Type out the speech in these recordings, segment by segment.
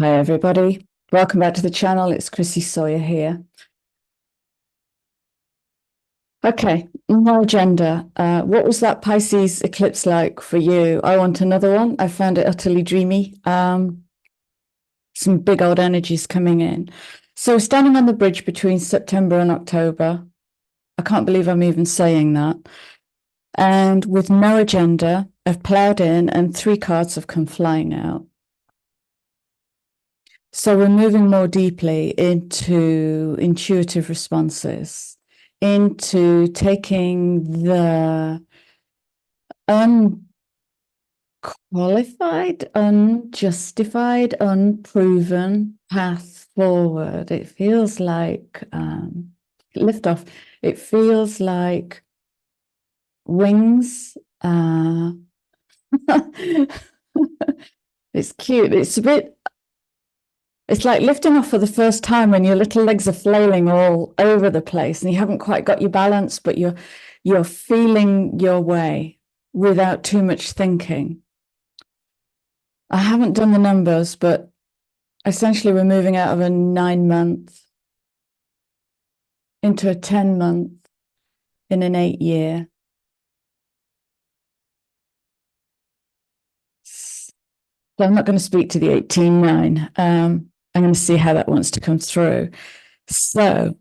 Hi, everybody. Welcome back to the channel. It's Chrissy Sawyer here. Okay, no agenda. What was that Pisces eclipse like for you? I want another one. I found it utterly dreamy. Some big old energies coming in. So standing on the bridge between September and October. I can't believe I'm even saying that. And with no agenda, I've plowed in and 3 cards have come flying out. So we're moving more deeply into intuitive responses, into taking the unqualified, unjustified, unproven path forward. It feels like liftoff. It feels like wings. It's cute. It's like lifting off for the first time when your little legs are flailing all over the place and you haven't quite got your balance, but you're feeling your way without too much thinking. I haven't done the numbers, but essentially we're moving out of a 9-month into a 10-month in an 8-year. So I'm not going to speak to the 18-9. I'm going to see how that wants to come through. So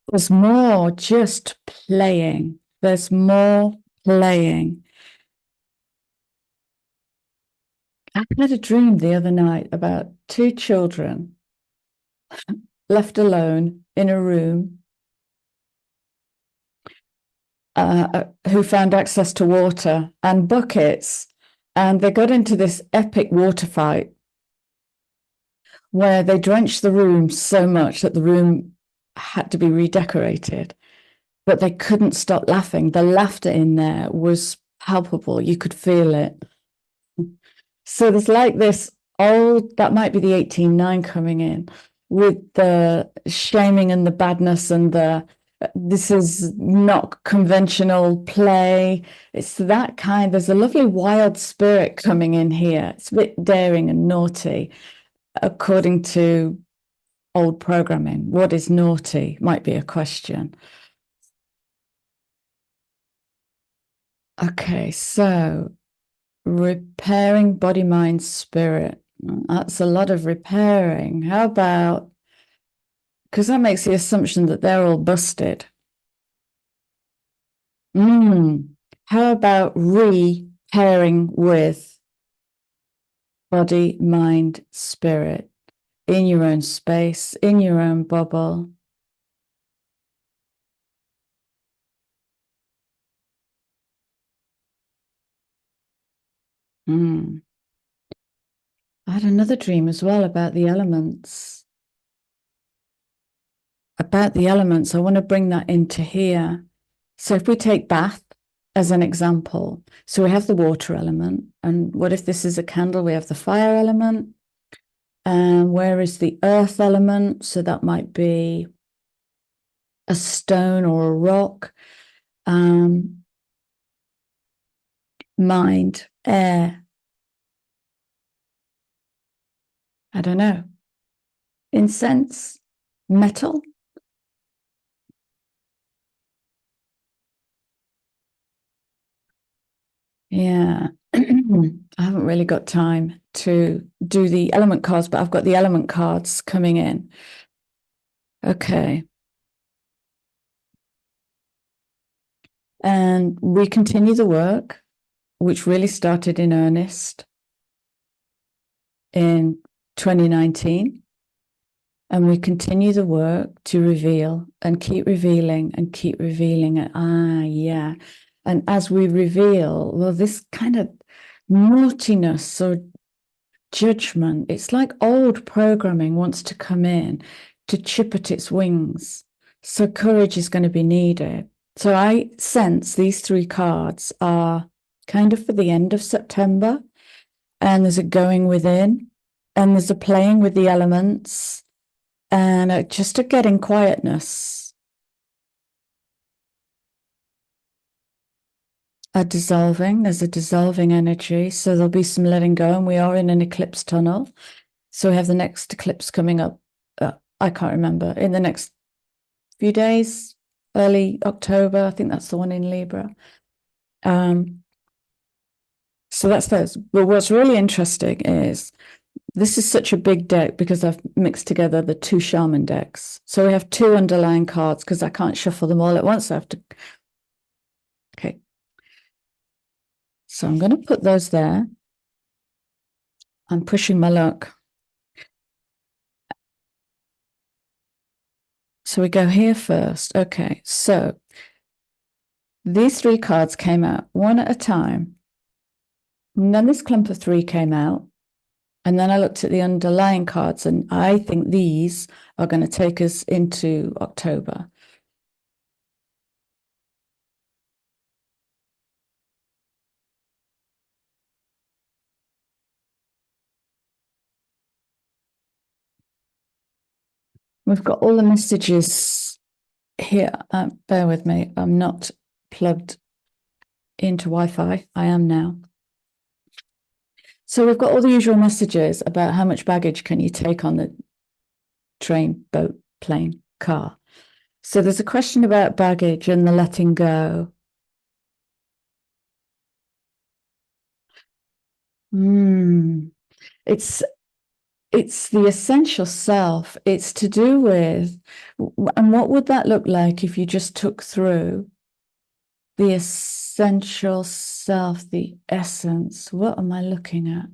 there's more just playing. There's more playing. I had a dream the other night about 2 children left alone in a room who found access to water and buckets. And they got into this epic water fight where they drenched the room so much that the room had to be redecorated. But they couldn't stop laughing. The laughter in there was palpable. You could feel it. So there's like this old, that might be the 18-9 coming in with the shaming and the badness and this is not conventional play. It's that kind, there's a lovely wild spirit coming in here. It's a bit daring and naughty, according to old programming. What is naughty might be a question. Okay, so repairing body, mind, spirit. That's a lot of repairing. How about, because that makes the assumption that they're all busted. How about repairing with body, mind, spirit in your own space, in your own bubble? I had another dream as well about the elements. About the elements, I want to bring that into here. So if we take bath as an example, so we have the water element, and what if this is a candle? We have the fire element, and where is the earth element? So that might be a stone or a rock. Mind, air. I don't know. Incense, metal. Yeah. I haven't really got time to do the element cards, but I've got the element cards coming in. Okay. And we continue the work, which really started in earnest in 2019. And we continue the work to reveal and keep revealing and keep revealing. Yeah. And as we reveal, well, this kind of naughtiness or judgment, it's like old programming wants to come in to chip at its wings. So courage is going to be needed. So I sense these 3 cards are kind of for the end of September, and there's a going within, and there's a playing with the elements, and just a getting quietness, a dissolving. There's a dissolving energy, so there'll be some letting go, and we are in an eclipse tunnel. So we have the next eclipse coming up. I can't remember, in the next few days, early October. I think that's the one in Libra. So that's those. But what's really interesting is this is such a big deck because I've mixed together the two shaman decks. So we have two underlying cards because I can't shuffle them all at once. I have to. Okay. So I'm going to put those there. I'm pushing my luck. So we go here first. Okay. So these three cards came out one at a time. And then this clump of three came out. And then I looked at the underlying cards, and I think these are going to take us into October. We've got all the messages here. Bear with me. I'm not plugged into Wi-Fi. I am now. So we've got all the usual messages about how much baggage can you take on the train, boat, plane, car. So there's a question about baggage and the letting go. It's the essential self. It's to do with, and what would that look like if you just took through the essential self, the essence? What am I looking at?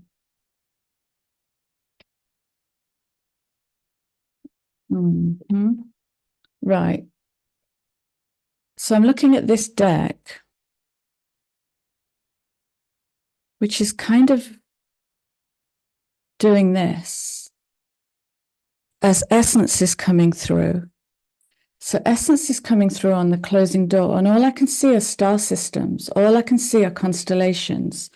Right. So I'm looking at this deck, which is kind of doing this as essence is coming through. So essence is coming through on the closing door, and all I can see are star systems. All I can see are constellations.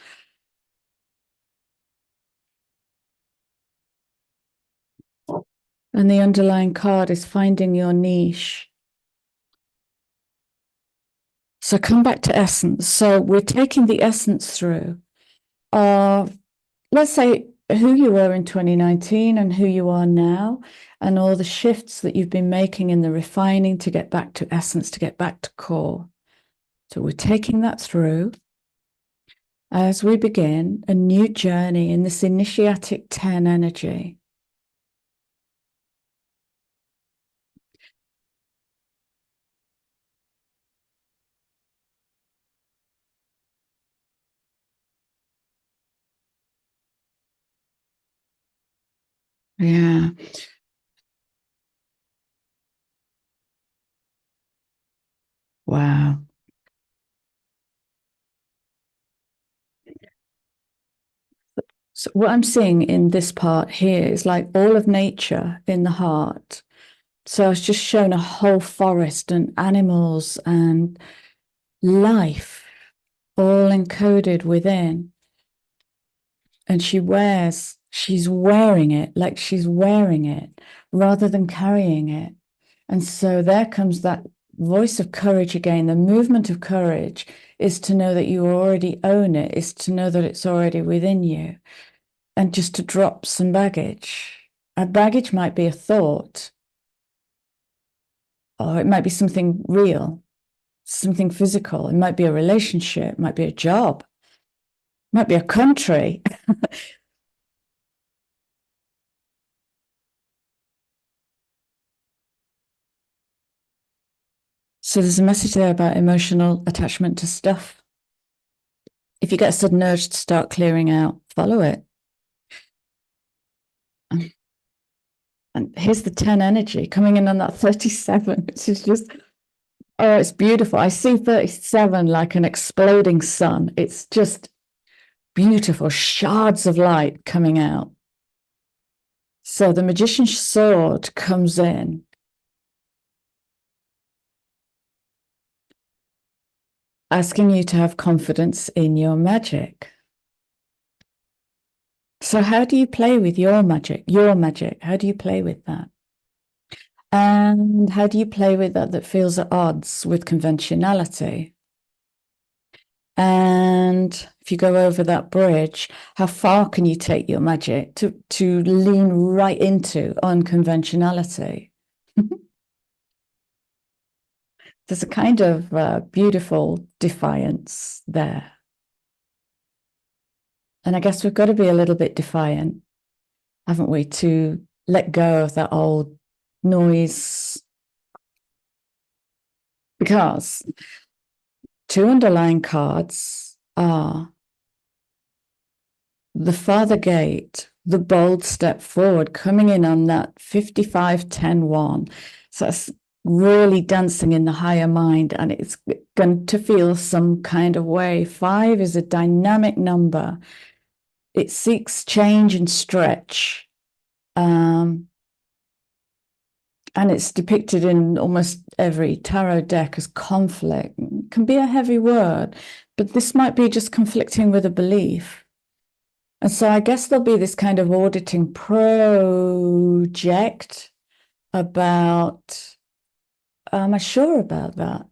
And the underlying card is finding your niche. So come back to essence. So we're taking the essence through of, let's say, who you were in 2019 and who you are now, and all the shifts that you've been making in the refining to get back to essence, to get back to core. So we're taking that through as we begin a new journey in this initiatic 10 energy. Yeah. Wow. So what I'm seeing in this part here is like all of nature in the heart. So I was just shown a whole forest and animals and life all encoded within. And she's wearing it like she's wearing it rather than carrying it. And so there comes that voice of courage again. The movement of courage is to know that you already own it, is to know that it's already within you, and just to drop some baggage. A baggage might be a thought, or it might be something real, something physical. It might be a relationship, it might be a job, it might be a country. So there's a message there about emotional attachment to stuff. If you get a sudden urge to start clearing out, follow it. And here's the 10 energy coming in on that 37, which is just, oh, it's beautiful. I see 37 like an exploding sun. It's just beautiful shards of light coming out. So the magician's sword comes in. Asking you to have confidence in your magic. So how do you play with your magic? Your magic, how do you play with that? And how do you play with that feels at odds with conventionality? And if you go over that bridge, how far can you take your magic to lean right into unconventionality? There's a kind of beautiful defiance there. And I guess we've got to be a little bit defiant, haven't we, to let go of that old noise. Because two underlying cards are the Father Gate, the bold step forward, coming in on that 55-10-1. So that's really dancing in the higher mind, and it's going to feel some kind of way. 5 is a dynamic number. It seeks change and stretch. And it's depicted in almost every tarot deck as conflict. It can be a heavy word, but this might be just conflicting with a belief. And so I guess there'll be this kind of auditing project about, am I sure about that?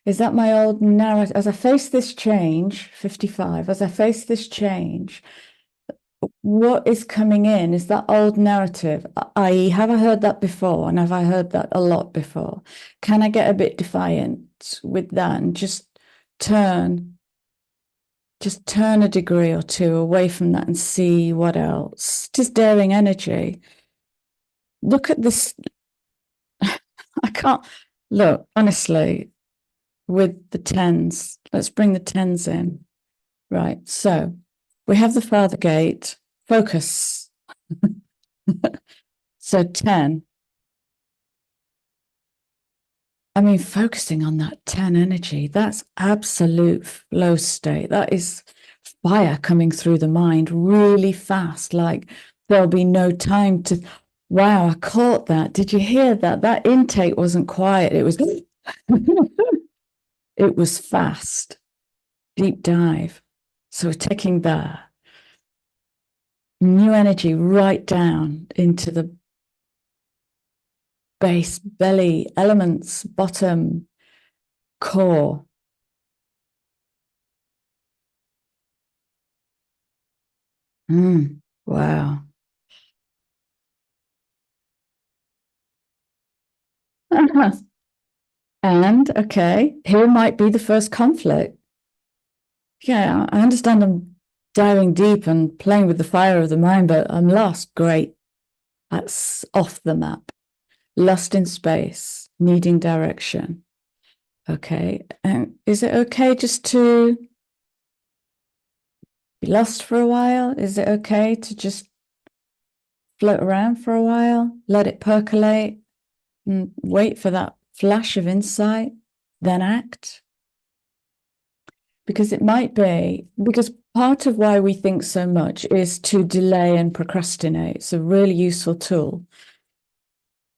Is that my old narrative? As I face this change, 55, as I face this change, what is coming in is that old narrative, i.e., have I heard that before? And have I heard that a lot before? Can I get a bit defiant with that and just turn a degree or two away from that and see what else? Just daring energy. Look at this. I can't look, honestly, with the 10s. Let's bring the 10s in. Right. So we have the Father Gate, focus. So 10. I mean, focusing on that 10 energy, that's absolute flow state. That is fire coming through the mind really fast. Like there'll be no time to, wow, I caught that. Did you hear that? That intake wasn't quiet. It was, it was fast, deep dive. So we're taking the new energy right down into the base, belly, elements, bottom, core. Wow. And okay, here might be the first conflict. Yeah, I understand I'm diving deep and playing with the fire of the mind, but I'm lost. Great. That's off the map. Lost in space, needing direction. Okay. And is it okay just to be lost for a while? Is it okay to just float around for a while, let it percolate, and wait for that flash of insight, then act? Because it might be, because part of why we think so much is to delay and procrastinate. It's a really useful tool.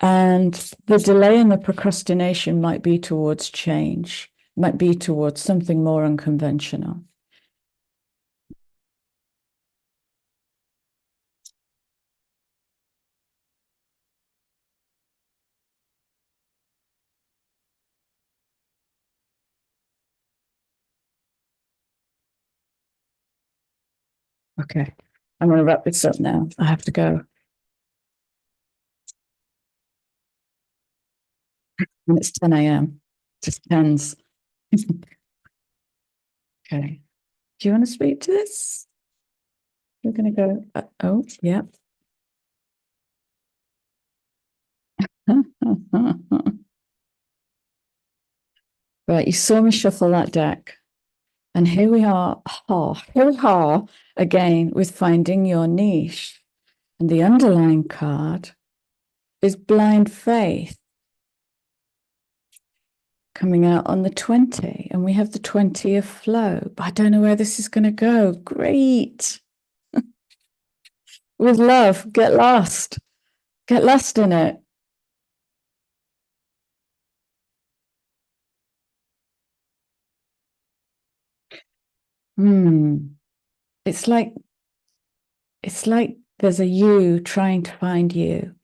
And the delay and the procrastination might be towards change, might be towards something more unconventional. Okay, I'm going to wrap this up now. I have to go. And it's 10 a.m. Just tens. Okay. Do you want to speak to this? We're going to go. Oh, yeah. Right, you saw me shuffle that deck. And here we are. Here we are again with finding your niche. And the underlying card is blind faith coming out on the 20. And we have the 20 of flow. But I don't know where this is going to go. Great. With love, get lost. Get lost in it. It's like there's a you trying to find you.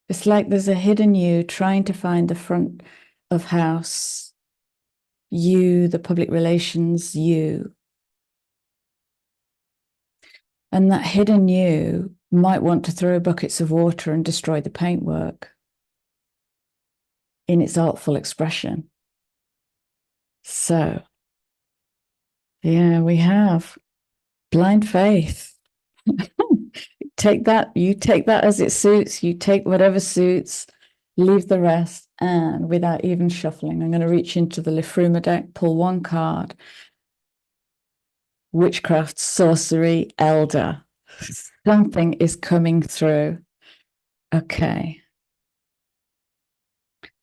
It's like there's a hidden you trying to find the front of house, you, the public relations, you. And that hidden you might want to throw buckets of water and destroy the paintwork in its artful expression. So, yeah, we have blind faith. Take that, you take that as it suits, you take whatever suits, leave the rest. And without even shuffling, I'm going to reach into the Lefruma deck, pull one card. Witchcraft, sorcery, elder. Something is coming through. Okay.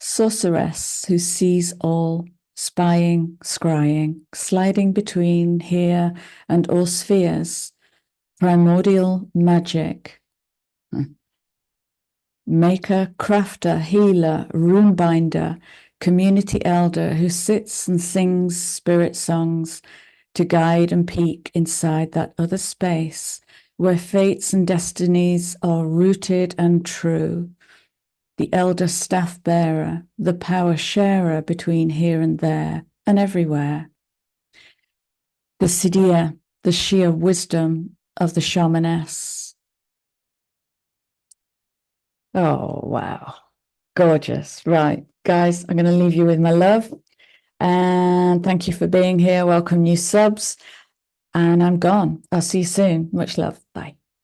Sorceress who sees all, spying, scrying, sliding between here and all spheres, primordial magic. Maker, crafter, healer, rune binder, community elder who sits and sings spirit songs to guide and peek inside that other space where fates and destinies are rooted and true. The elder staff bearer, the power sharer between here and there and everywhere. The Siddhya, the sheer wisdom of the shamaness. Oh, wow. Gorgeous. Right, guys, I'm going to leave you with my love. And thank you for being here. Welcome new subs. And I'm gone. I'll see you soon. Much love. Bye.